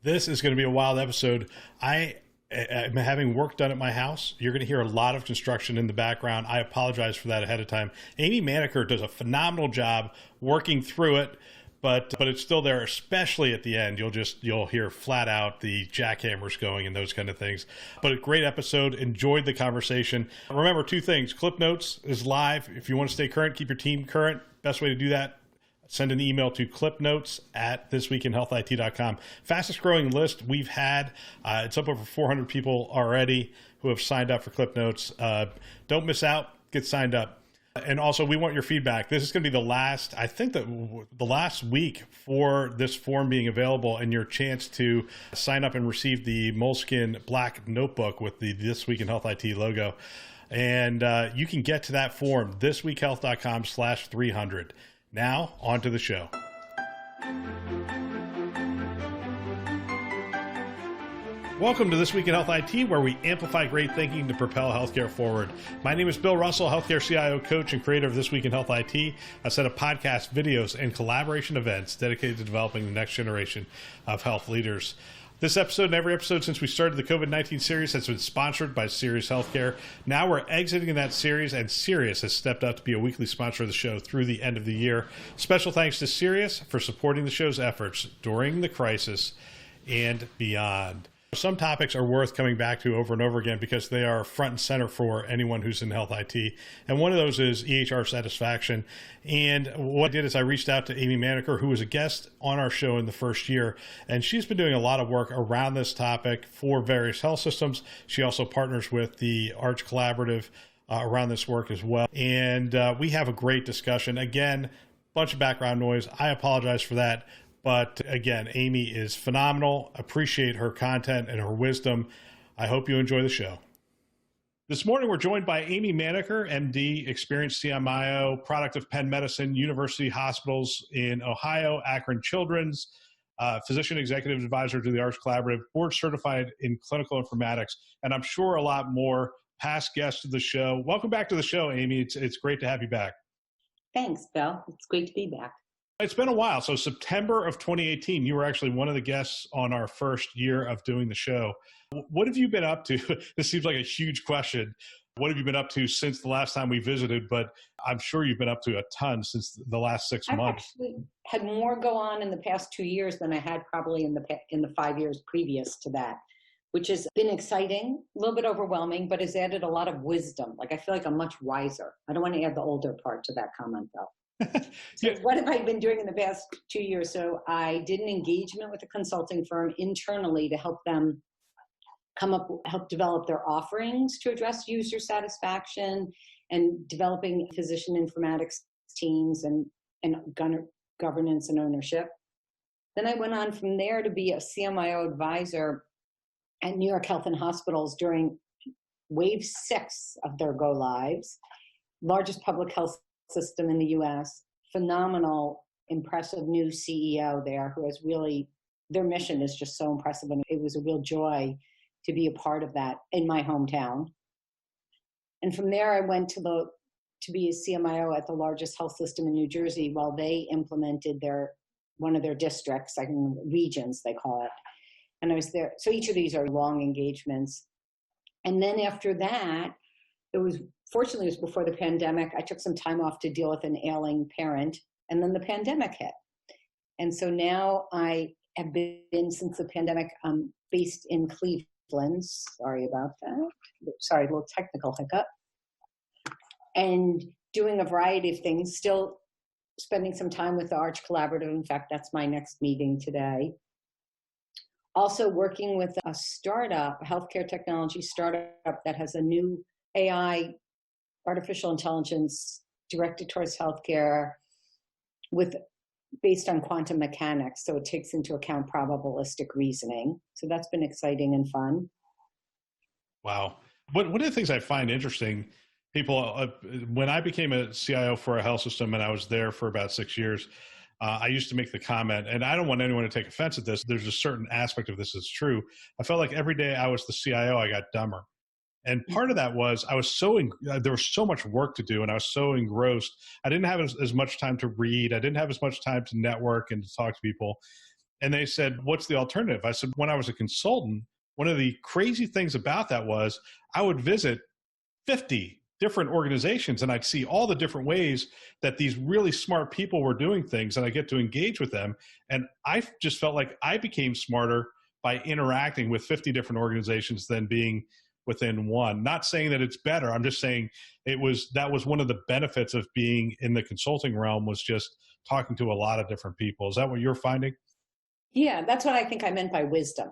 This is going to be a wild episode. I'm having work done at my house. You're going to hear a lot of construction in the background. I apologize for that ahead of time. Amy Maneker does a phenomenal job working through it, but it's still there, especially at the end. You'll hear flat out the jackhammers going and those kind of things. But a great episode. Enjoyed the conversation. Remember two things. Clip Notes is live. If you want to stay current, keep your team current. Best way to do that, send an email to clipnotes@thisweekinhealthit.com. Fastest growing list we've had. It's up over 400 people already who have signed up for Clip Notes. Don't miss out. Get signed up. And also, we want your feedback. This is going to be the last week for this form being available and your chance to sign up and receive the Moleskine black notebook with the This Week in Health IT logo. And you can get to that form, thisweekhealth.com/300. Now, on to the show. Welcome to This Week in Health IT, where we amplify great thinking to propel healthcare forward. My name is Bill Russell, Healthcare CIO coach and creator of This Week in Health IT, a set of podcasts, videos, and collaboration events dedicated to developing the next generation of health leaders. This episode and every episode since we started the COVID-19 series has been sponsored by Sirius Healthcare. Now we're exiting that series, and Sirius has stepped up to be a weekly sponsor of the show through the end of the year. Special thanks to Sirius for supporting the show's efforts during the crisis and beyond. Some topics are worth coming back to over and over again because they are front and center for anyone who's in health IT. And one of those is EHR satisfaction. And what I did is I reached out to Amy Maneker, who was a guest on our show in the first year. And she's been doing a lot of work around this topic for various health systems. She also partners with the Arch Collaborative around this work as well. And we have a great discussion. Again, bunch of background noise. I apologize for that. But again, Amy is phenomenal. Appreciate her content and her wisdom. I hope you enjoy the show. This morning, we're joined by Amy Maneker, MD, experienced CMIO, product of Penn Medicine, University Hospitals in Ohio, Akron Children's, physician executive advisor to the Arch Collaborative, board certified in clinical informatics, and I'm sure a lot more. Past guest of the show. Welcome back to the show, Amy. It's great to have you back. Thanks, Bill. It's great to be back. It's been a while. So September of 2018, you were actually one of the guests on our first year of doing the show. What have you been up to? This seems like a huge question. What have you been up to since the last time we visited? But I'm sure you've been up to a ton since the last 6 months. I've actually had more go on in the past 2 years than I had probably in the 5 years previous to that, which has been exciting, a little bit overwhelming, but has added a lot of wisdom. Like I feel like I'm much wiser. I don't want to add the older part to that comment, though. So what have I been doing in the past 2 years? So I did an engagement with a consulting firm internally to help them help develop their offerings to address user satisfaction and developing physician informatics teams and governance and ownership. Then I went on from there to be a CMIO advisor at New York Health and Hospitals during wave 6 of their go lives, largest public health system in the U.S., phenomenal, impressive new CEO there who has really, their mission is just so impressive. And it was a real joy to be a part of that in my hometown. And from there, I went to be a CMIO at the largest health system in New Jersey while they implemented one of their districts, like regions, they call it. And I was there. So each of these are long engagements. And then after that, fortunately, it was before the pandemic. I took some time off to deal with an ailing parent, and then the pandemic hit. And so now I have been, since the pandemic, based in Cleveland. Sorry about that. Sorry, a little technical hiccup. And doing a variety of things, still spending some time with the Arch Collaborative. In fact, that's my next meeting today. Also working with a startup, a healthcare technology startup that has a new AI, artificial intelligence directed towards healthcare based on quantum mechanics. So it takes into account probabilistic reasoning. So that's been exciting and fun. Wow. One of the things I find interesting, when I became a CIO for a health system and I was there for about 6 years, I used to make the comment, and I don't want anyone to take offense at this. There's a certain aspect of this that's true. I felt like every day I was the CIO, I got dumber. And part of that was there was so much work to do and I was so engrossed. I didn't have as much time to read. I didn't have as much time to network and to talk to people. And they said, what's the alternative? I said, when I was a consultant, one of the crazy things about that was I would visit 50 different organizations and I'd see all the different ways that these really smart people were doing things, and I get to engage with them. And I just felt like I became smarter by interacting with 50 different organizations than being within one. Not saying that it's better. I'm just saying that was one of the benefits of being in the consulting realm, was just talking to a lot of different people. Is that what you're finding? Yeah, that's what I think I meant by wisdom.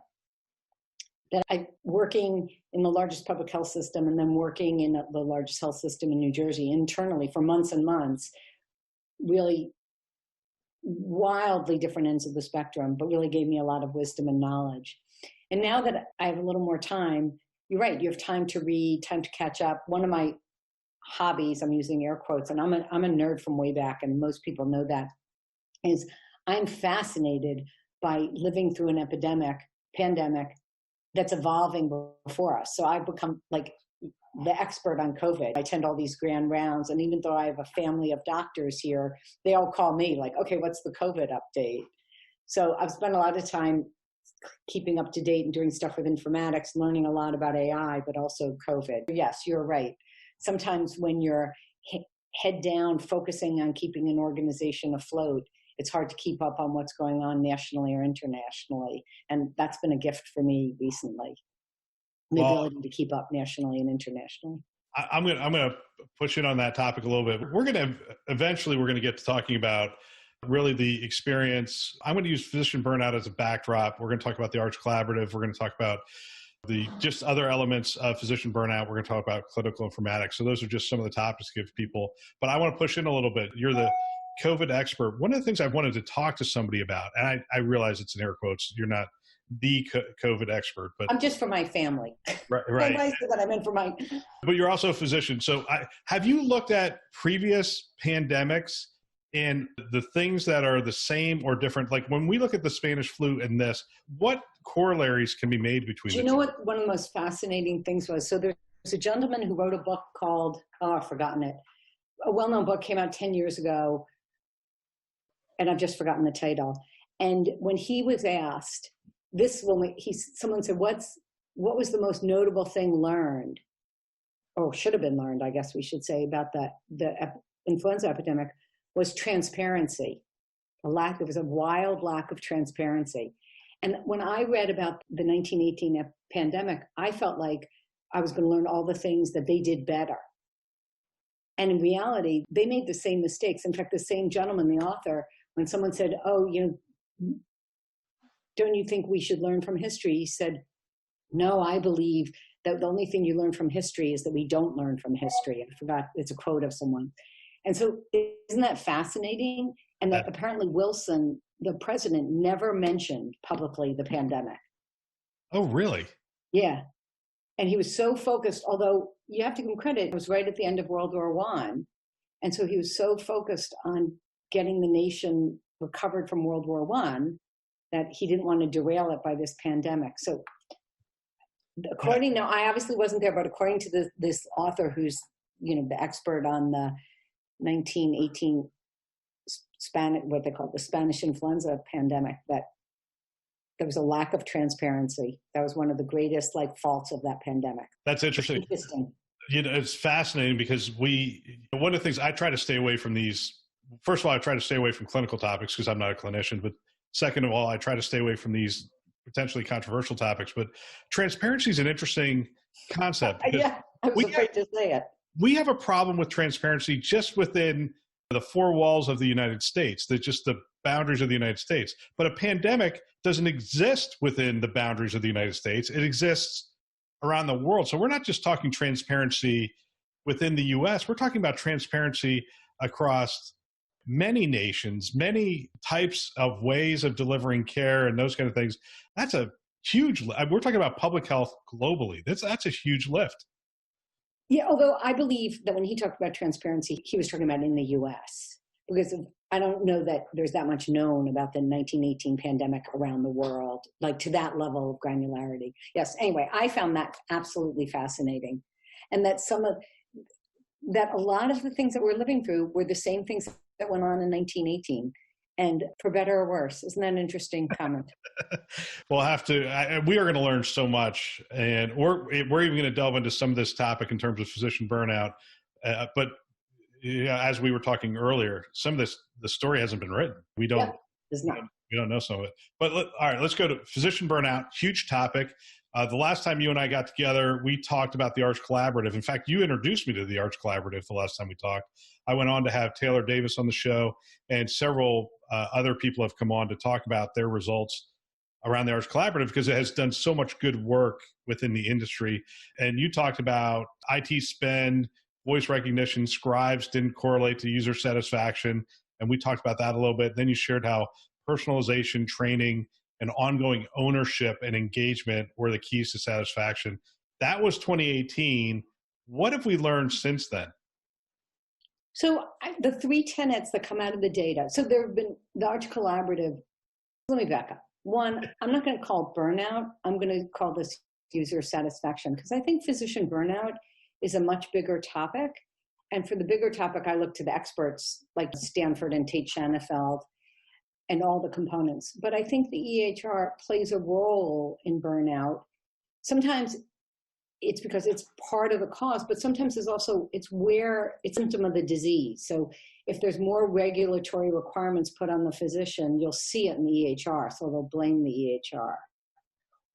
That I, working in the largest public health system and then working in the largest health system in New Jersey internally for months and months, really wildly different ends of the spectrum, but really gave me a lot of wisdom and knowledge. And now that I have a little more time, you're right, you have time to read, time to catch up. One of my hobbies, I'm using air quotes, and I'm a nerd from way back, and most people know that, is I'm fascinated by living through an pandemic that's evolving before us. So I've become like the expert on COVID. I attend all these grand rounds, and even though I have a family of doctors here, they all call me like, okay, what's the COVID update? So I've spent a lot of time keeping up to date and doing stuff with informatics, learning a lot about AI, but also COVID. Yes, you're right. Sometimes when you're head down, focusing on keeping an organization afloat, it's hard to keep up on what's going on nationally or internationally. And that's been a gift for me recently, the ability to keep up nationally and internationally. I'm gonna push in on that topic a little bit. We're gonna get to talking about really the experience. I'm going to use physician burnout as a backdrop. We're going to talk about the Arch Collaborative. We're going to talk about the just other elements of physician burnout. We're going to talk about clinical informatics. So those are just some of the topics to give people. But I want to push in a little bit. You're the COVID expert. One of the things I wanted to talk to somebody about, and I realize it's in air quotes, you're not the COVID expert, but I'm just for my family. Right. I said that I meant for my. But you're also a physician. So have you looked at previous pandemics and the things that are the same or different? Like when we look at the Spanish flu and this, what corollaries can be made between Do you know what one of the most fascinating things was? So there's a gentleman who wrote a book called, I've forgotten it. A well-known book came out 10 years ago, and I've just forgotten the title. And when he was asked, someone said, what was the most notable thing learned, or should have been learned, I guess we should say, about the influenza epidemic, was transparency. There was a wild lack of transparency. And when I read about the 1918 pandemic, I felt like I was going to learn all the things that they did better. And in reality, they made the same mistakes. In fact, the same gentleman, the author, when someone said, don't you think we should learn from history? He said, no, I believe that the only thing you learn from history is that we don't learn from history. I forgot, it's a quote of someone. And so isn't that fascinating? And that apparently Wilson, the president, never mentioned publicly the pandemic. Oh, really? Yeah. And he was so focused, although you have to give him credit, it was right at the end of World War I. And so he was so focused on getting the nation recovered from World War I that he didn't want to derail it by this pandemic. So now I obviously wasn't there, but according to this author who's, the expert on the 1918 what they call the Spanish influenza pandemic, that there was a lack of transparency. That was one of the greatest faults of that pandemic. That's interesting. It's fascinating because one of the things I try to stay away from these, first of all, I try to stay away from clinical topics because I'm not a clinician, but second of all, I try to stay away from these potentially controversial topics. But transparency is an interesting concept. Yeah, I was afraid to say it. We have a problem with transparency just within the four walls of the United States, just the boundaries of the United States. But a pandemic doesn't exist within the boundaries of the United States. It exists around the world. So we're not just talking transparency within the US, we're talking about transparency across many nations, many types of ways of delivering care and those kind of things. That's a huge, we're talking about public health globally. That's a huge lift. Yeah, although I believe that when he talked about transparency, he was talking about in the US, because I don't know that there's that much known about the 1918 pandemic around the world, to that level of granularity. Yes, anyway, I found that absolutely fascinating. And that a lot of the things that we're living through were the same things that went on in 1918. And for better or worse. Isn't that an interesting comment? We'll have to, we are going to learn so much, and we're even going to delve into some of this topic in terms of physician burnout. But yeah, as we were talking earlier, some of this, the story hasn't been written. We don't, It's not. We don't know some of it. But all right, let's go to physician burnout, huge topic. The last time you and I got together, we talked about the Arch Collaborative. In fact, you introduced me to the Arch Collaborative the last time we talked. I went on to have Taylor Davis on the show, and several other people have come on to talk about their results around the Arch Collaborative because it has done so much good work within the industry. And you talked about IT spend, voice recognition, scribes didn't correlate to user satisfaction. And we talked about that a little bit. Then you shared how personalization, training, and ongoing ownership and engagement were the keys to satisfaction. That was 2018. What have we learned since then? So the three tenets that come out of the data. So there have been the Arch Collaborative. Let me back up. One, I'm not going to call it burnout. I'm going to call this user satisfaction because I think physician burnout is a much bigger topic. And for the bigger topic, I look to the experts like Stanford and Tate Shanafeld and all the components. But I think the EHR plays a role in burnout. Sometimes it's because it's part of the cause, but sometimes it's where it's a symptom of the disease. So if there's more regulatory requirements put on the physician, you'll see it in the EHR, so they'll blame the EHR.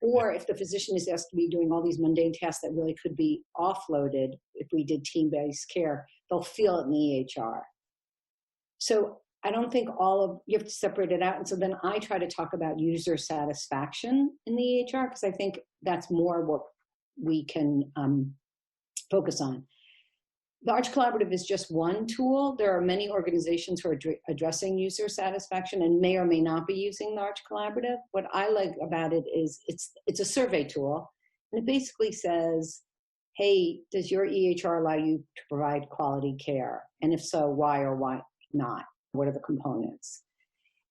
Or if the physician is asked to be doing all these mundane tasks that really could be offloaded if we did team-based care, they'll feel it in the EHR. So I don't think you have to separate it out. And so then I try to talk about user satisfaction in the EHR because I think that's more what we can focus on. The Arch Collaborative is just one tool. There are many organizations who are addressing user satisfaction and may or may not be using the Arch Collaborative. What I like about it is it's a survey tool, and it basically says, hey, does your EHR allow you to provide quality care? And if so, why or why not? What are the components?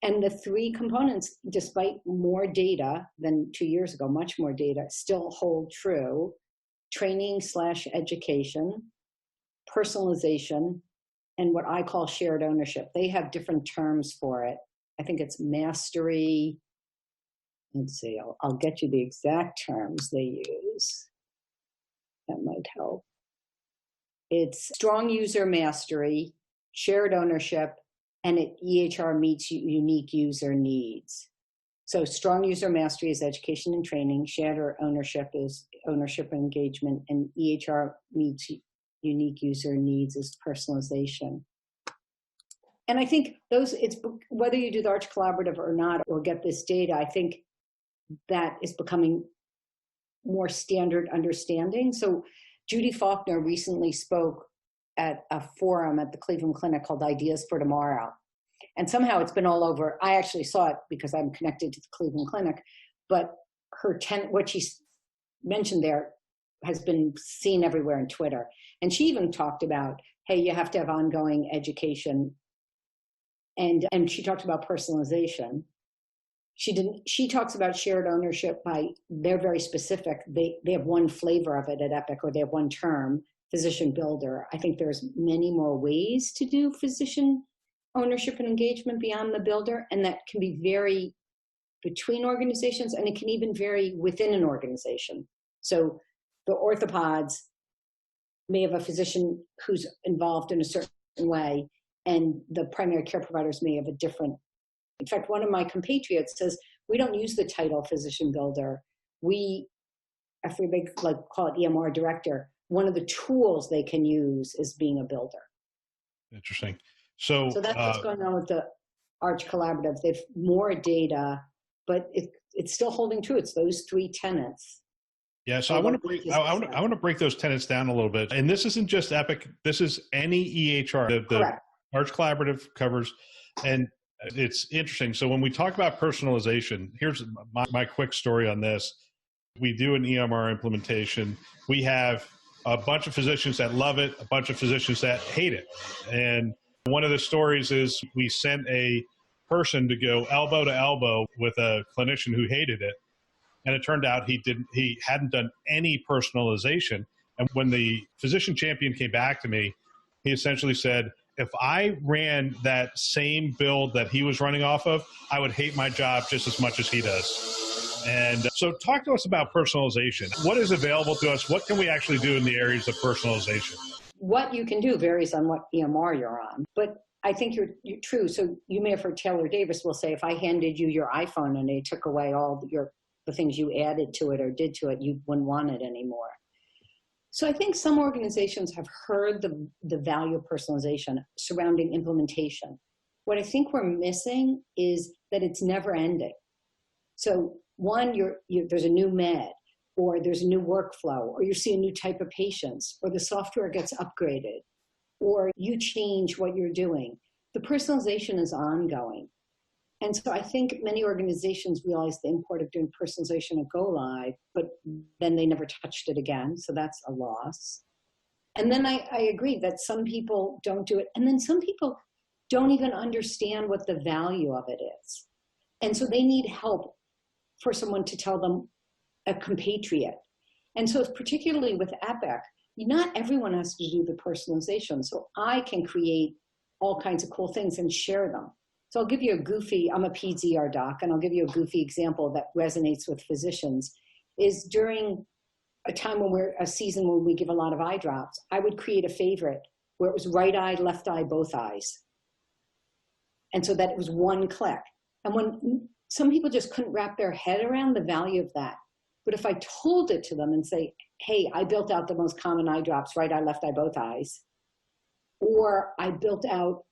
And the three components, despite more data than 2 years ago, much more data, still hold true: training/education, personalization, and what I call shared ownership. They have different terms for it. I think it's mastery. Let's see, I'll get you the exact terms they use. That might help. It's strong user mastery, shared ownership, and EHR meets unique user needs. So strong user mastery is education and training, shared ownership is ownership and engagement, and EHR meets unique user needs is personalization. And I think it's whether you do the Arch Collaborative or not, or get this data, I think that is becoming more standard understanding. So Judy Faulkner recently spoke at a forum at the Cleveland Clinic called Ideas for Tomorrow. And somehow it's been all over. I actually saw it because I'm connected to the Cleveland Clinic, but what she mentioned there has been seen everywhere on Twitter. And she even talked about, hey, you have to have ongoing education. And she talked about personalization. She talks about shared ownership they're very specific. They have one flavor of it at Epic, or they have one term, physician builder. I think there's many more ways to do physician ownership and engagement beyond the builder, and that can be vary between organizations, and it can even vary within an organization. So the orthopods may have a physician who's involved in a certain way, and the primary care providers may have a different. In fact, one of my compatriots says, we don't use the title physician builder. If we call it EMR director, one of the tools they can use is being a builder. Interesting. So that's what's going on with the Arch Collaborative. They've more data, but it's still holding true. It's those three tenets. Yeah, so I want to break those tenets down a little bit. And this isn't just Epic. This is any EHR. The Arch Collaborative covers, and it's interesting. So when we talk about personalization, here's my quick story on this. We do an EMR implementation. We have a bunch of physicians that love it, a bunch of physicians that hate it. And one of the stories is we sent a person to go elbow to elbow with a clinician who hated it. And it turned out he hadn't done any personalization. And when the physician champion came back to me, he essentially said, if I ran that same build that he was running off of, I would hate my job just as much as he does. And so talk to us about personalization. What is available to us? What can we actually do in the areas of personalization? What you can do varies on what EMR you're on. But I think you're true. So you may have heard Taylor Davis will say, if I handed you your iPhone and they took away all the things you added to it or did to it, you wouldn't want it anymore. So I think some organizations have heard the value of personalization surrounding implementation. What I think we're missing is that it's never ending. So one, there's a new med, or there's a new workflow, or you see a new type of patients, or the software gets upgraded, or you change what you're doing. The personalization is ongoing. And so I think many organizations realize the import of doing personalization at go live, but then they never touched it again. So that's a loss. And then I agree that some people don't do it. And then some people don't even understand what the value of it is. And so they need help for someone to tell them, a compatriot. And so particularly with Epic, not everyone has to do the personalization. So I can create all kinds of cool things and share them. So I'll give you I'm a PZR doc, and I'll give you a goofy example that resonates with physicians, is during a time a season when we give a lot of eye drops, I would create a favorite where it was right eye, left eye, both eyes. And so that it was one click. And when some people just couldn't wrap their head around the value of that. But if I told it to them and say, hey, I built out the most common eye drops, right eye, left eye, both eyes, or I built out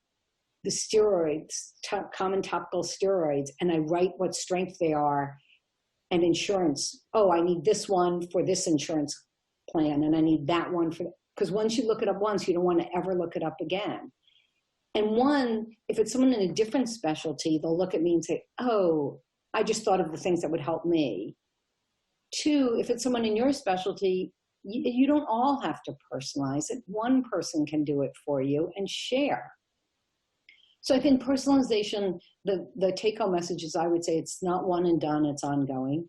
the steroids, common topical steroids, and I write what strength they are and insurance. Oh, I need this one for this insurance plan, and I need that one because once you look it up once, you don't want to ever look it up again. And one, if it's someone in a different specialty, they'll look at me and say, oh, I just thought of the things that would help me. Two, if it's someone in your specialty, you don't all have to personalize it. One person can do it for you and share. So I think personalization, the take-home message is, I would say it's not one and done, it's ongoing.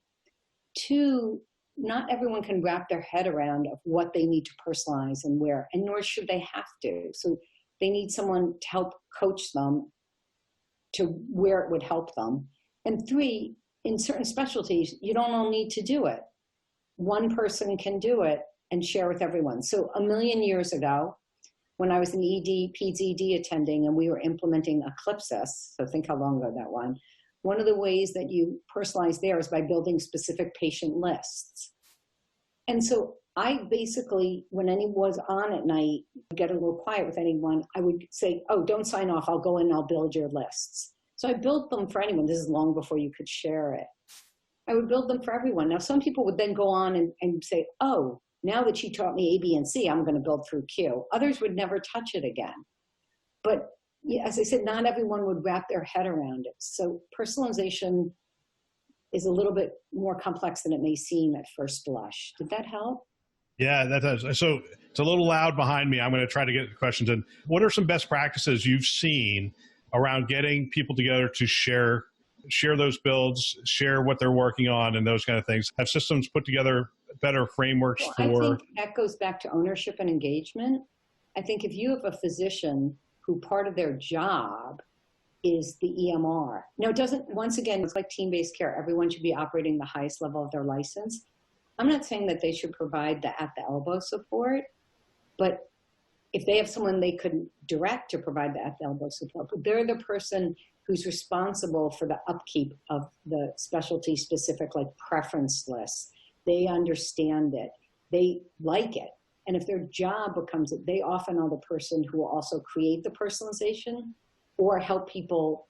Two, not everyone can wrap their head around of what they need to personalize and where, and nor should they have to. So they need someone to help coach them to where it would help them. And three, in certain specialties, you don't all need to do it. One person can do it and share with everyone. So a million years ago, when I was an PZD attending and we were implementing Eclipsis, so think how long ago that was, one of the ways that you personalize there is by building specific patient lists. And so I basically, when anyone was on at night, get a little quiet with anyone, I would say, oh, don't sign off, I'll go in and I'll build your lists. So I built them for anyone. This is long before you could share it. I would build them for everyone. Now, some people would then go on and say, oh, now that you taught me A, B, and C, I'm going to build through Q. Others would never touch it again. But as I said, not everyone would wrap their head around it. So personalization is a little bit more complex than it may seem at first blush. Did that help? Yeah, that does. So it's a little loud behind me. I'm going to try to get the questions in. What are some best practices you've seen around getting people together to share those builds, share what they're working on, and those kind of things? Have systems put together better frameworks for? I think that goes back to ownership and engagement. I think if you have a physician who part of their job is the EMR. Now, it doesn't, once again, it's like team-based care. Everyone should be operating the highest level of their license. I'm not saying that they should provide the at-the-elbow support, but if they have someone they could direct to provide the at-the-elbow support, but they're the person who's responsible for the upkeep of the specialty-specific, like, preference lists. They understand it. They like it. And if their job becomes it, they often are the person who will also create the personalization or help people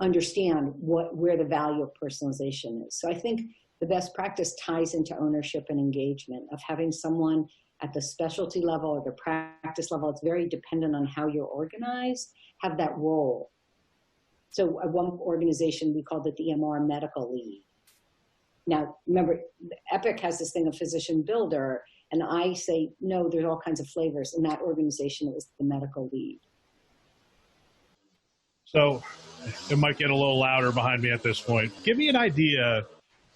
understand where the value of personalization is. So I think the best practice ties into ownership and engagement of having someone at the specialty level or the practice level. It's very dependent on how you're organized, have that role. So at one organization, we called it the EMR medical lead. Now, remember, Epic has this thing of physician builder, and I say, no, there's all kinds of flavors. In that organization, it was the medical lead. So it might get a little louder behind me at this point. Give me an idea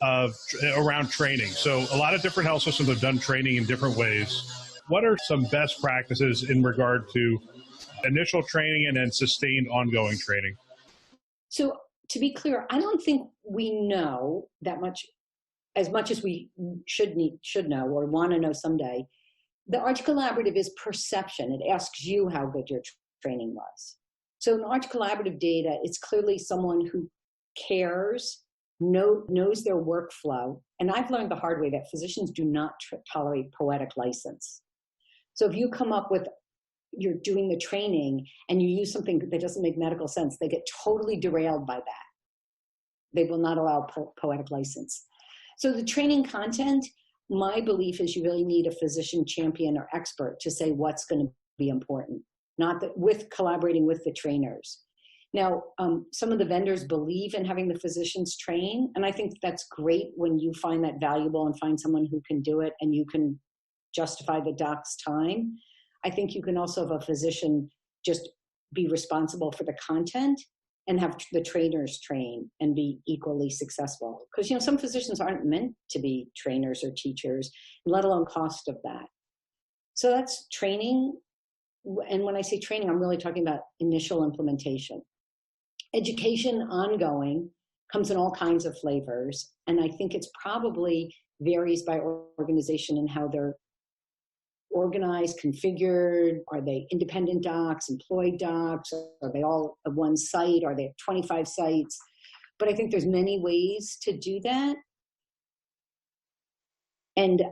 of around training. So a lot of different health systems have done training in different ways. What are some best practices in regard to initial training and then sustained ongoing training? So to be clear, I don't think we know that much as we should know or want to know someday. The Arch Collaborative is perception. It asks you how good your training was. So in Arch Collaborative data, it's clearly someone who cares, knows their workflow. And I've learned the hard way that physicians do not tolerate poetic license. So if you come up with, you're doing the training and you use something that doesn't make medical sense, they get totally derailed by that. They will not allow poetic license. So the training content, my belief is you really need a physician champion or expert to say what's going to be important, not that with collaborating with the trainers. Now, some of the vendors believe in having the physicians train, and I think that's great when you find that valuable and find someone who can do it and you can justify the doc's time. I think you can also have a physician just be responsible for the content and have the trainers train and be equally successful. Because, you know, some physicians aren't meant to be trainers or teachers, let alone cost of that. So that's training. And when I say training, I'm really talking about initial implementation. Education ongoing comes in all kinds of flavors. And I think it's probably varies by organization and how they're organized, configured. Are they independent docs, employed docs? Are they all at one site? Are they at 25 sites? But I think there's many ways to do that. And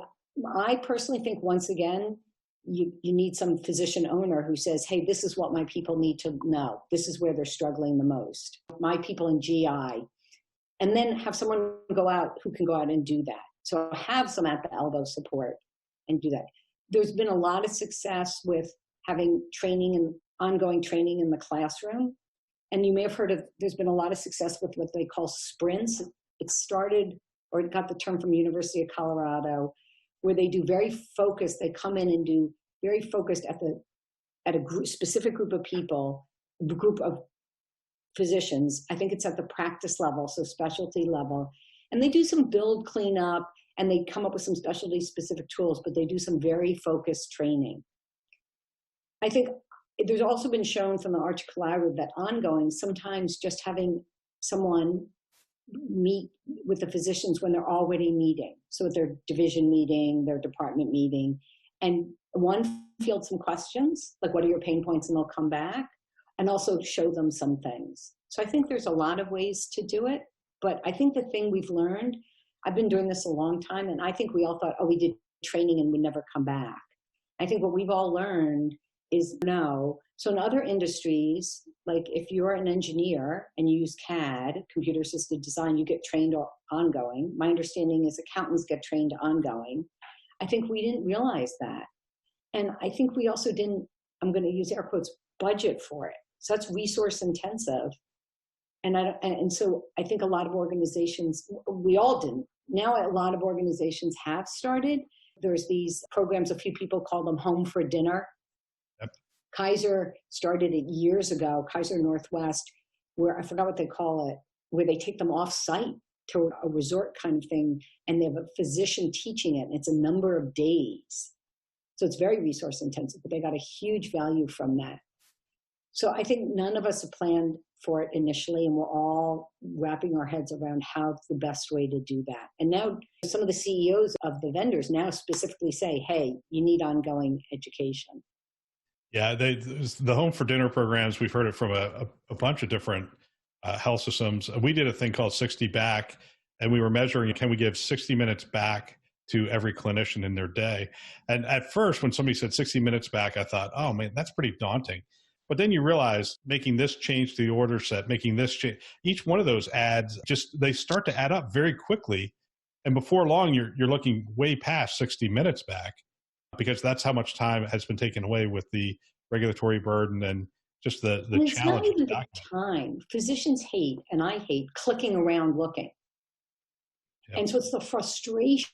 I personally think, once again, you need some physician owner who says, hey, this is what my people need to know. This is where they're struggling the most. My people in GI. And then have someone go out who can go out and do that. So have some at the elbow support and do that. There's been a lot of success with having training and ongoing training in the classroom. And you may have heard of, there's been a lot of success with what they call sprints. It started, or it got the term from University of Colorado, where they do very focused, they come in and do very focused at a specific group of people, a group of physicians. I think it's at the practice level, so specialty level. And they do some build cleanup and they come up with some specialty specific tools, but they do some very focused training. I think there's also been shown from the Arch Collaborative that ongoing, sometimes just having someone meet with the physicians when they're already meeting. So at their division meeting, their department meeting, and one, field some questions, like what are your pain points, and they'll come back, and also show them some things. So I think there's a lot of ways to do it, but I think the thing we've learned, I've been doing this a long time, and I think we all thought, oh, we did training and we never come back. I think what we've all learned is no. So in other industries, like if you're an engineer and you use CAD, computer assisted design, you get trained ongoing. My understanding is accountants get trained ongoing. I think we didn't realize that. And I think we also didn't, I'm going to use air quotes, budget for it. So that's resource intensive. And so I think a lot of organizations, we all didn't. Now a lot of organizations have started. There's these programs, a few people call them Home for Dinner. Yep. Kaiser started it years ago, Kaiser Northwest, where I forgot what they call it, where they take them off site to a resort kind of thing, and they have a physician teaching it, and it's a number of days. So it's very resource intensive, but they got a huge value from that. So I think none of us have planned for it initially, and we're all wrapping our heads around how's the best way to do that. And now some of the CEOs of the vendors now specifically say, hey, you need ongoing education. Yeah, the Home for Dinner programs, we've heard it from a bunch of different health systems. We did a thing called 60 Back, and we were measuring, can we give 60 minutes back to every clinician in their day? And at first, when somebody said 60 minutes back, I thought, oh man, that's pretty daunting. But then you realize making this change to the order set, making this change, each one of those adds, they start to add up very quickly. And before long, you're looking way past 60 minutes back, because that's how much time has been taken away with the regulatory burden and just the challenge. It's not even the time. Physicians hate, and I hate, clicking around looking. Yep. And so it's the frustration.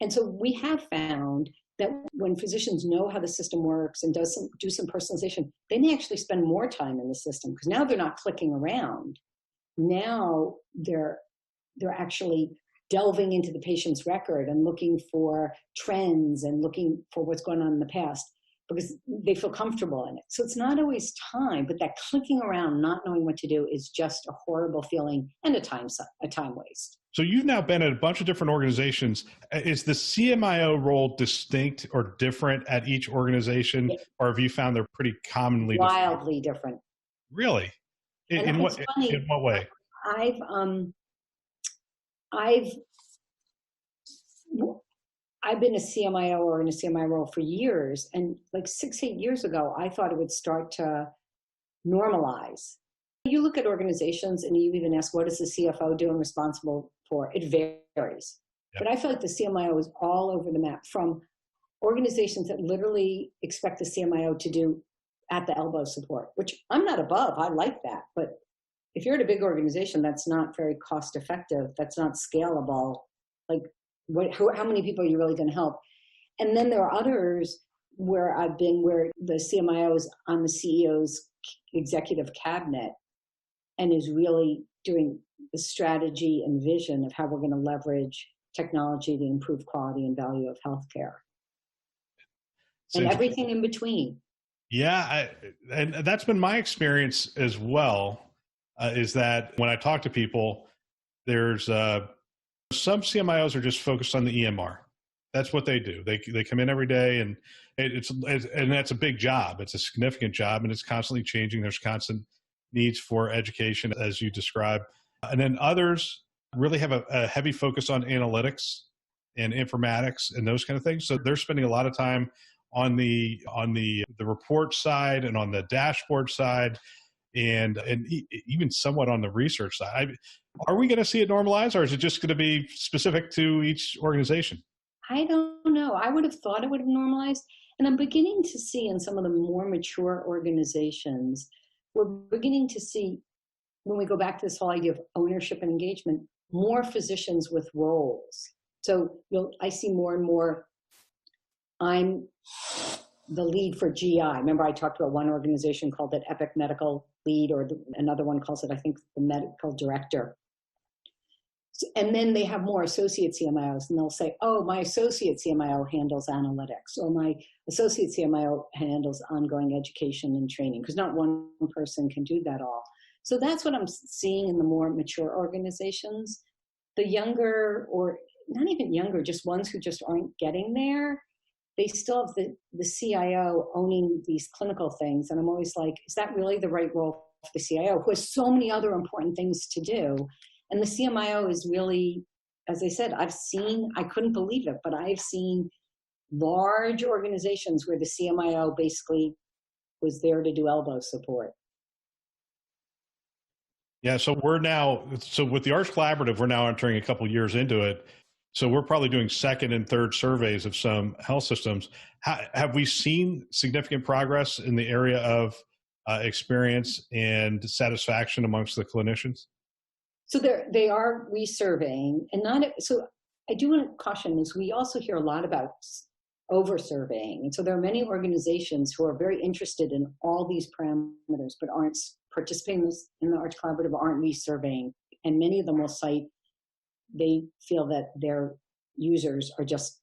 And so we have found that when physicians know how the system works and do some personalization, they may actually spend more time in the system, because now they're not clicking around. Now they're actually delving into the patient's record and looking for trends and looking for what's going on in the past because they feel comfortable in it. So it's not always time, but that clicking around, not knowing what to do is just a horrible feeling and a time waste. So you've now been at a bunch of different organizations. Is the CMIO role distinct or different at each organization, or have you found they're pretty commonly wildly different? Really? In what way? I've been a CMIO or in a CMI role for years, and like 6-8 years ago, I thought it would start to normalize. You look at organizations and you even ask, what is the CFO doing responsible for? It varies. Yep. But I feel like the CMIO is all over the map, from organizations that literally expect the CMIO to do at the elbow support, which I'm not above. I like that. But if you're at a big organization, that's not very cost effective. That's not scalable. Like, how many people are you really going to help? And then there are others where I've been where the CMIO is on the CEO's executive cabinet and is really doing the strategy and vision of how we're going to leverage technology to improve quality and value of healthcare. And everything in between. Yeah, and that's been my experience as well, is that when I talk to people, there's some CMIOs are just focused on the EMR. That's what they do. They come in every day, and and that's a big job. It's a significant job, and it's constantly changing. There's constant needs for education, as you described. And then others really have a heavy focus on analytics and informatics and those kind of things. So they're spending a lot of time on the report side and on the dashboard side, and even somewhat on the research side. Are we going to see it normalize, or is it just going to be specific to each organization? I don't know. I would have thought it would have normalized. And I'm beginning to see in some of the more mature organizations, we're beginning to see, when we go back to this whole idea of ownership and engagement, more physicians with roles. So I see more and more, I'm the lead for GI. Remember I talked about one organization called it Epic Medical Lead, or another one calls it, I think, the Medical Director. And then they have more associate CMIOs, and they'll say, oh, my associate CMIO handles analytics, or my associate CMIO handles ongoing education and training, because not one person can do that all. So that's what I'm seeing in the more mature organizations. The younger, or not even younger, just ones who just aren't getting there, they still have the CIO owning these clinical things. And I'm always like, is that really the right role for the CIO, who has so many other important things to do? And the CMIO is really, as I said, I couldn't believe it, but I've seen large organizations where the CMIO basically was there to do elbow support. Yeah, so with the Arch Collaborative, we're now entering a couple years into it. So we're probably doing second and third surveys of some health systems. Have we seen significant progress in the area of experience and satisfaction amongst the clinicians? So they are resurveying, and so I do want to caution is we also hear a lot about over-surveying. And so there are many organizations who are very interested in all these parameters, but aren't participating in the Arch Collaborative, aren't resurveying. And many of them will cite, they feel that their users are just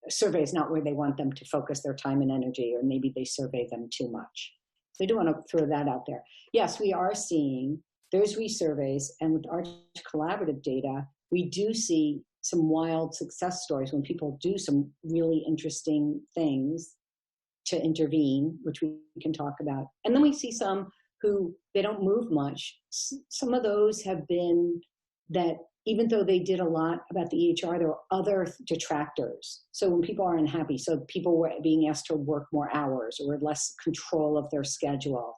survey is not where they want them to focus their time and energy, or maybe they survey them too much. So I do want to throw that out there. Yes, we are seeing there's resurveys, and with Arch Collaborative data, we do see some wild success stories when people do some really interesting things to intervene, which we can talk about. And then we see some who, they don't move much. Some of those have been that even though they did a lot about the EHR, there were other detractors. So when people are unhappy, so people were being asked to work more hours or less control of their schedule.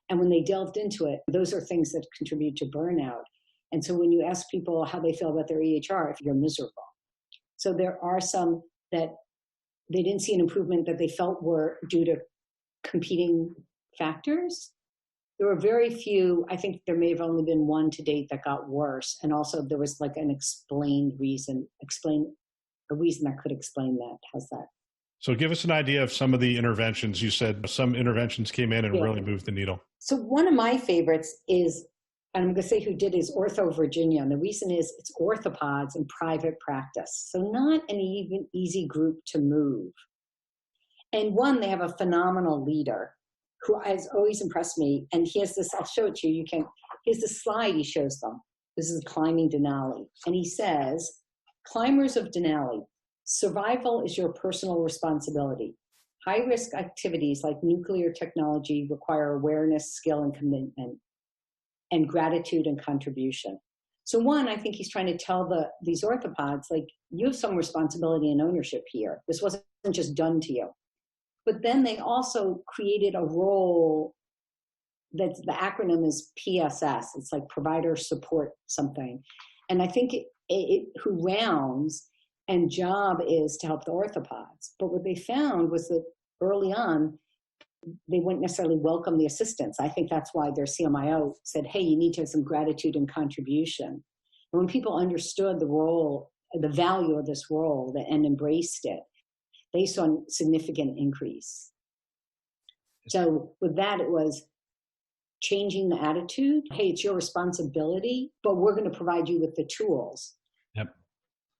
And when they delved into it, those are things that contribute to burnout. And so when you ask people how they feel about their EHR, if you're miserable. So there are some that they didn't see an improvement that they felt were due to competing factors. There were very few, I think there may have only been one to date that got worse. And also there was like an explained reason, a reason that could explain that. How's that? So give us an idea of some of the interventions. You said some interventions came in and really moved the needle. So one of my favorites is and I'm going to say who did, is Ortho Virginia. And the reason is it's orthopods in private practice. So not an even easy group to move. And one, they have a phenomenal leader who has always impressed me. And he has this, I'll show it to you. Here's the slide he shows them. This is climbing Denali. And he says, climbers of Denali, survival is your personal responsibility. High-risk activities like nuclear technology require awareness, skill, and commitment, and gratitude and contribution. So one, I think he's trying to tell these orthopods, like, you have some responsibility and ownership here. This wasn't just done to you. But then they also created a role that the acronym is PSS. It's like provider support something. And I think who rounds and job is to help the orthopods. But what they found was that early on, they wouldn't necessarily welcome the assistance. I think that's why their CMIO said, hey, you need to have some gratitude and contribution. And when people understood the role, the value of this role and embraced it, they saw a significant increase. So with that, it was changing the attitude. Hey, it's your responsibility, but we're going to provide you with the tools. Yep.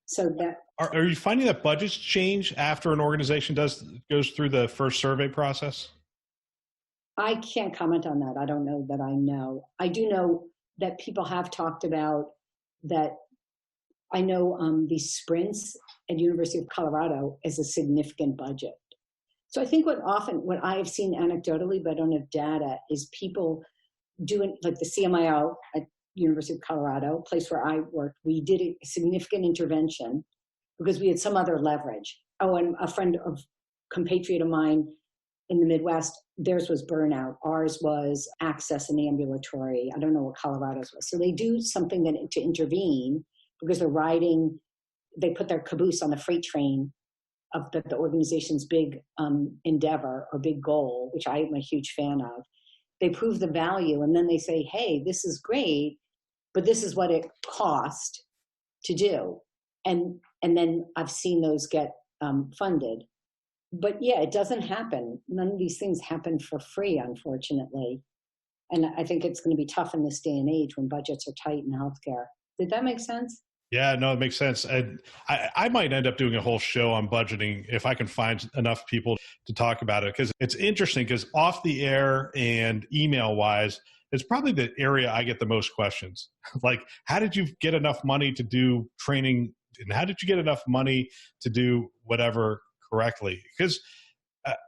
So that are you finding that budgets change after an organization goes through the first survey process? I can't comment on that. I don't know that I know. I do know that people have talked about that. I know these sprints at University of Colorado is a significant budget. So I think what I have seen anecdotally, but I don't have data, is people doing, like the CMIO at University of Colorado, a place where I worked, we did a significant intervention because we had some other leverage. Oh, and a compatriot of mine in the Midwest, theirs was burnout. Ours was access and ambulatory. I don't know what Colorado's was. So they do something to intervene because they put their caboose on the freight train of the organization's big endeavor or big goal, which I am a huge fan of. They prove the value, and then they say, hey, this is great, but this is what it cost to do. And then I've seen those get funded. But yeah, it doesn't happen. None of these things happen for free, unfortunately. And I think it's going to be tough in this day and age when budgets are tight in healthcare. Did that make sense? Yeah, no, it makes sense. And I might end up doing a whole show on budgeting if I can find enough people to talk about it, because it's interesting, because off the air and email wise, it's probably the area I get the most questions. Like, how did you get enough money to do training? And how did you get enough money to do whatever correctly? Because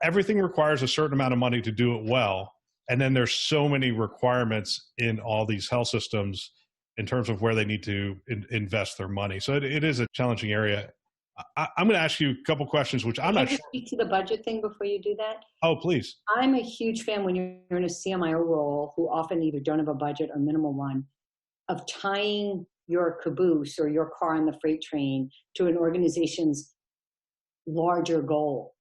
everything requires a certain amount of money to do it well. And then there's so many requirements in all these health systems in terms of where they need to invest their money. So it is a challenging area. I'm going to ask you a couple questions, which I'm not sure. Can I speak to the budget thing before you do that? Oh, please. I'm a huge fan when you're in a CMIO role, who often either don't have a budget or minimal one, of tying your caboose or your car on the freight train to an organization's larger goal.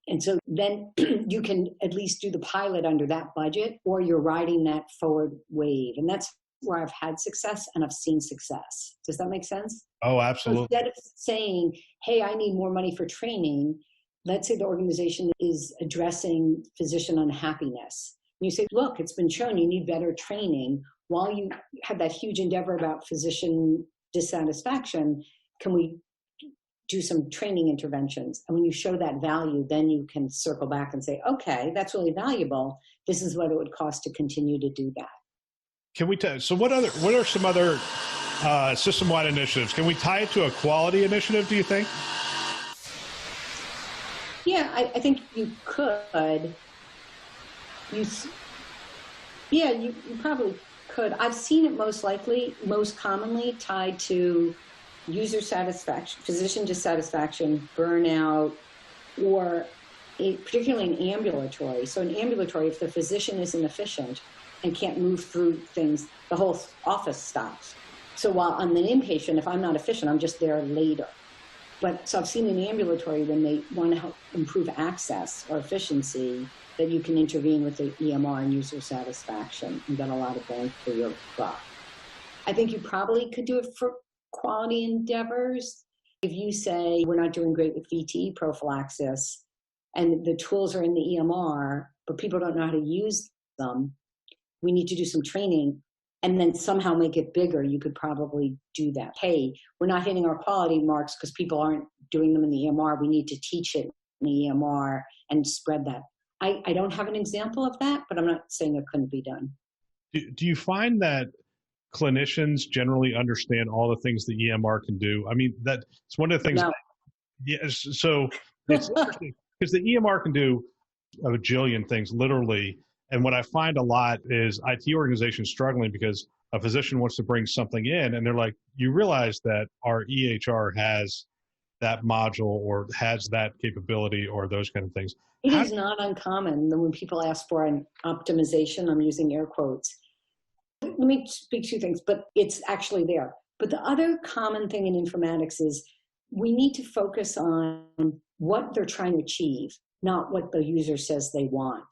And so then you can at least do the pilot under that budget, or you're riding that forward wave. And that's where I've had success and I've seen success. Does that make sense? Oh, absolutely. So instead of saying, hey, I need more money for training, let's say the organization is addressing physician unhappiness. And you say, look, it's been shown you need better training. While you have that huge endeavor about physician dissatisfaction, can we do some training interventions? And when you show that value, then you can circle back and say, okay, that's really valuable. This is what it would cost to continue to do that. Can we so what are some other system-wide initiatives? Can we tie it to a quality initiative, do you think? Yeah, I think you could. You probably could. I've seen it most commonly tied to user satisfaction, physician dissatisfaction, burnout, or particularly in ambulatory. So in ambulatory, if the physician isn't efficient and can't move through things, the whole office stops. So while I'm an inpatient, if I'm not efficient, I'm just there later. But so I've seen in ambulatory, when they want to help improve access or efficiency, that you can intervene with the EMR and user satisfaction and get a lot of bang for your buck. I think you probably could do it for quality endeavors. If you say we're not doing great with VTE prophylaxis and the tools are in the EMR, but people don't know how to use them, we need to do some training. and then somehow make it bigger, you could probably do that. Hey, we're not hitting our quality marks because people aren't doing them in the EMR. We need to teach it in the EMR and spread that. I don't have an example of that, but I'm not saying it couldn't be done. Do you find that clinicians generally understand all the things the EMR can do? I mean, that's one of the things. No. Yes. So it's interesting because the EMR can do a bajillion things, literally. And what I find a lot is IT organizations struggling because a physician wants to bring something in and they're like, you realize that our EHR has that module or has that capability or those kind of things. It is not uncommon that when people ask for an optimization, I'm using air quotes. Let me speak two things, but it's actually there. But the other common thing in informatics is we need to focus on what they're trying to achieve, not what the user says they want.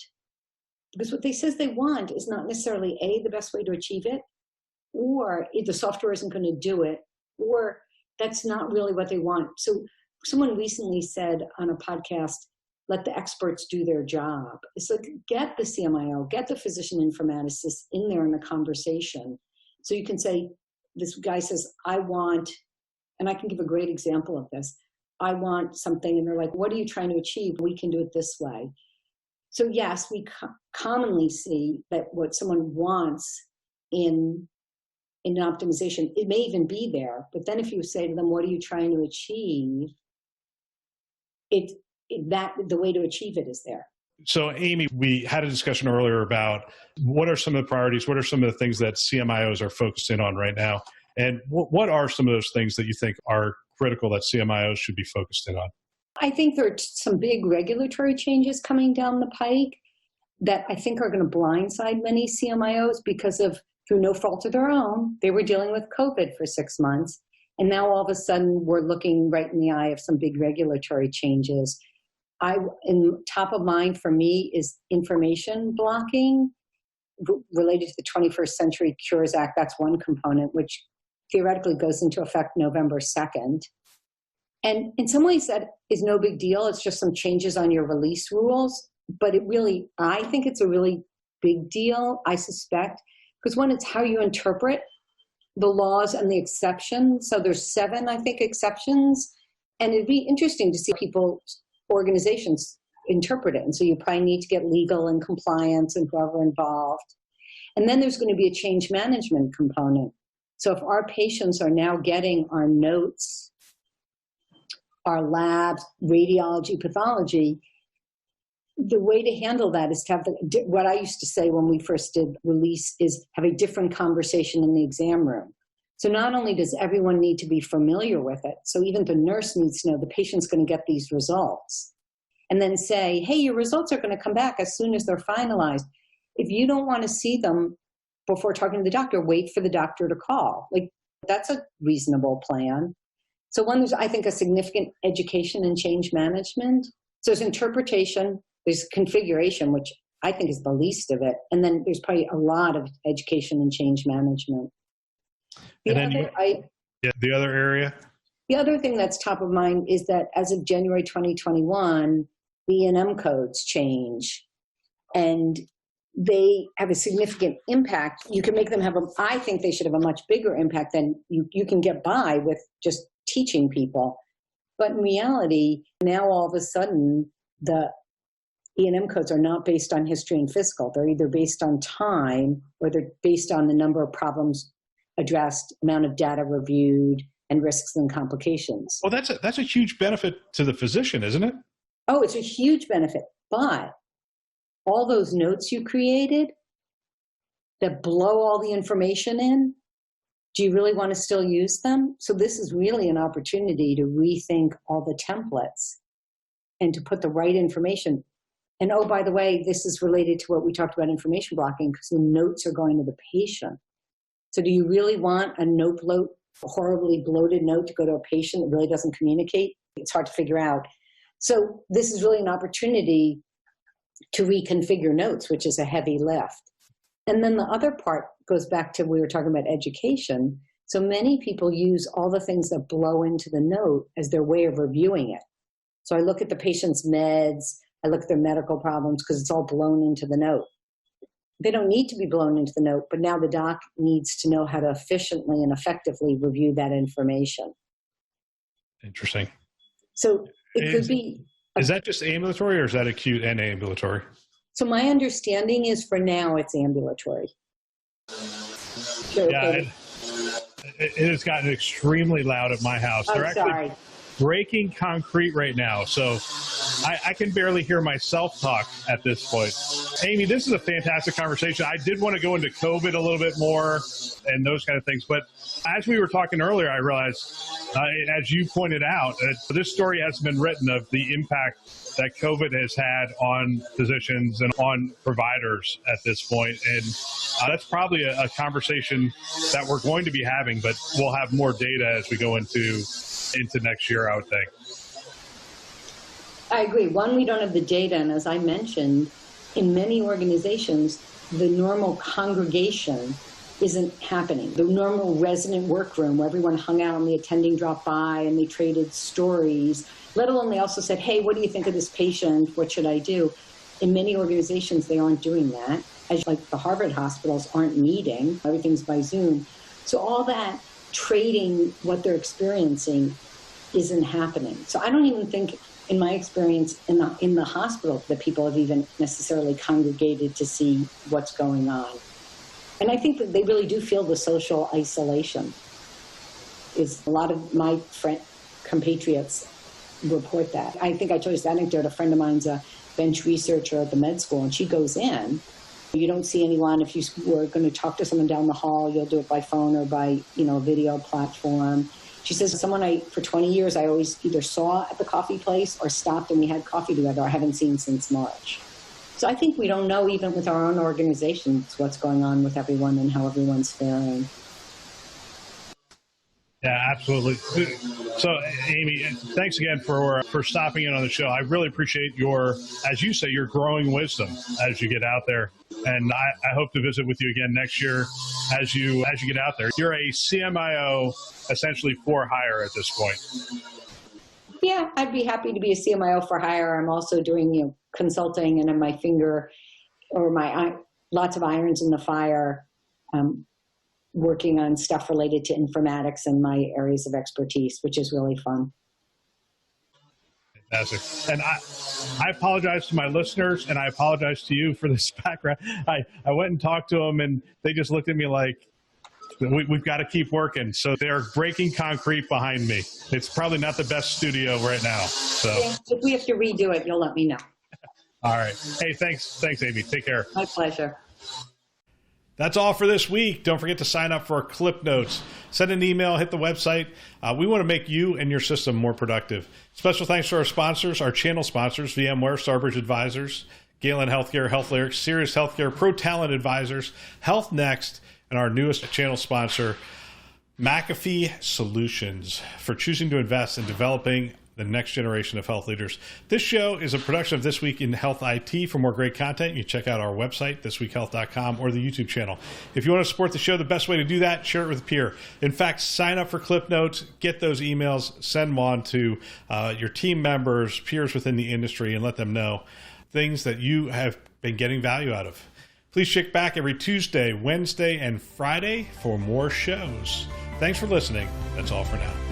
Because what they says they want is not necessarily the best way to achieve it, or the software isn't going to do it, or that's not really what they want. So someone recently said on a podcast, let the experts do their job. It's like, get the CMIO, get the physician informaticist in there in the conversation. So you can say, this guy says, I want, and I can give a great example of this. I want something, and they're like, what are you trying to achieve? We can do it this way. So yes, we commonly see that what someone wants in an optimization, it may even be there, but then if you say to them, what are you trying to achieve? The way to achieve it is there. So Amy, we had a discussion earlier about what are some of the priorities, what are some of the things that CMIOs are focused in on right now? And what are some of those things that you think are critical that CMIOs should be focused in on? I think there are some big regulatory changes coming down the pike that I think are going to blindside many CMIOs because of, through no fault of their own, they were dealing with COVID for 6 months. And now all of a sudden we're looking right in the eye of some big regulatory changes. Top of mind for me is information blocking related to the 21st Century Cures Act. That's one component, which theoretically goes into effect November 2nd. And in some ways that is no big deal. It's just some changes on your release rules. But I think it's a really big deal, I suspect, because one, it's how you interpret the laws and the exceptions. So there's 7, I think, exceptions. And it'd be interesting to see organizations interpret it. And so you probably need to get legal and compliance and whoever involved. And then there's going to be a change management component. So if our patients are now getting our notes, our labs, radiology, pathology, the way to handle that is to have what I used to say when we first did release is have a different conversation in the exam room. So not only does everyone need to be familiar with it, so even the nurse needs to know the patient's going to get these results. And then say, hey, your results are going to come back as soon as they're finalized. If you don't want to see them before talking to the doctor, wait for the doctor to call. Like, that's a reasonable plan. So one, there's, I think, a significant education and change management. So there's interpretation, there's configuration, which I think is the least of it. And then there's probably a lot of education and change management. The other area? The other thing that's top of mind is that as of January 2021, the E&M codes change, and they have a significant impact. You can make them I think they should have a much bigger impact than you can get by with just teaching people. But in reality, now all of a sudden, the E&M codes are not based on history and physical. They're either based on time or they're based on the number of problems addressed, amount of data reviewed, and risks and complications. Well, that's a huge benefit to the physician, isn't it? Oh, it's a huge benefit. But all those notes you created that blow all the information in, do you really want to still use them? So this is really an opportunity to rethink all the templates and to put the right information. And oh, by the way, this is related to what we talked about information blocking because the notes are going to the patient. So do you really want a horribly bloated note to go to a patient that really doesn't communicate? It's hard to figure out. So this is really an opportunity to reconfigure notes, which is a heavy lift. And then the other part goes back to we were talking about education. So many people use all the things that blow into the note as their way of reviewing it. So I look at the patient's meds, I look at their medical problems because it's all blown into the note. they don't need to be blown into the note, but now the doc needs to know how to efficiently and effectively review that information. Interesting. So it could be. Is that just ambulatory or is that acute and ambulatory? So my understanding is for now it's ambulatory. Sure, yeah, it has gotten extremely loud at my house. They're actually breaking concrete right now. So I can barely hear myself talk at this point. Amy, this is a fantastic conversation. I did want to go into COVID a little bit more and those kind of things. But as we were talking earlier, I realized, as you pointed out, this story has been written of the impact that COVID has had on physicians and on providers at this point. And that's probably a conversation that we're going to be having, but we'll have more data as we go into next year, I would think. I agree. One, we don't have the data. And as I mentioned, in many organizations, the normal congregation isn't happening. The normal resident workroom where everyone hung out and the attending dropped by and they traded stories, let alone they also said, hey, what do you think of this patient? What should I do? In many organizations, they aren't doing that. As like the Harvard hospitals aren't meeting, everything's by Zoom. So all that trading what they're experiencing isn't happening. So I don't even think, in my experience in the hospital, that people have even necessarily congregated to see what's going on. And I think that they really do feel the social isolation. Is a lot of my compatriots report that. I think I told you this anecdote. A friend of mine's a bench researcher at the med school, and she goes in. You don't see anyone. If you were going to talk to someone down the hall, you'll do it by phone or by, a video platform. She says, for 20 years, I always either saw at the coffee place or stopped and we had coffee together. I haven't seen since March. So I think we don't know, even with our own organizations, what's going on with everyone and how everyone's faring. Yeah, absolutely. So, Amy, thanks again for stopping in on the show. I really appreciate as you say, your growing wisdom as you get out there. And I hope to visit with you again next year as you get out there. You're a CMIO essentially for hire at this point. Yeah, I'd be happy to be a CMIO for hire. I'm also doing consulting and in my finger or lots of irons in the fire, working on stuff related to informatics and my areas of expertise, which is really fun. Fantastic. And I apologize to my listeners and I apologize to you for this background. I went and talked to them and they just looked at me like, we've got to keep working. So they're breaking concrete behind me. It's probably not the best studio right now. So if we have to redo it, you'll let me know. All right. Hey, thanks, Amy. Take care. My pleasure. That's all for this week. Don't forget to sign up for our clip notes. Send an email, hit the website. We want to make you and your system more productive. Special thanks to our sponsors, our channel sponsors, VMware, Starbridge Advisors, Galen Healthcare, HealthLyrics, Sirius Healthcare, Pro Talent Advisors, Health Next, and our newest channel sponsor, McAfee Solutions, for choosing to invest in developing the next generation of health leaders. This show is a production of This Week in Health IT. For more great content, you check out our website, thisweekhealth.com, or the YouTube channel. If you want to support the show, the best way to do that, share it with a peer. In fact, sign up for clip notes, get those emails, send them on to your team members, peers within the industry, and let them know things that you have been getting value out of. Please check back every Tuesday, Wednesday, and Friday for more shows. Thanks for listening. That's all for now.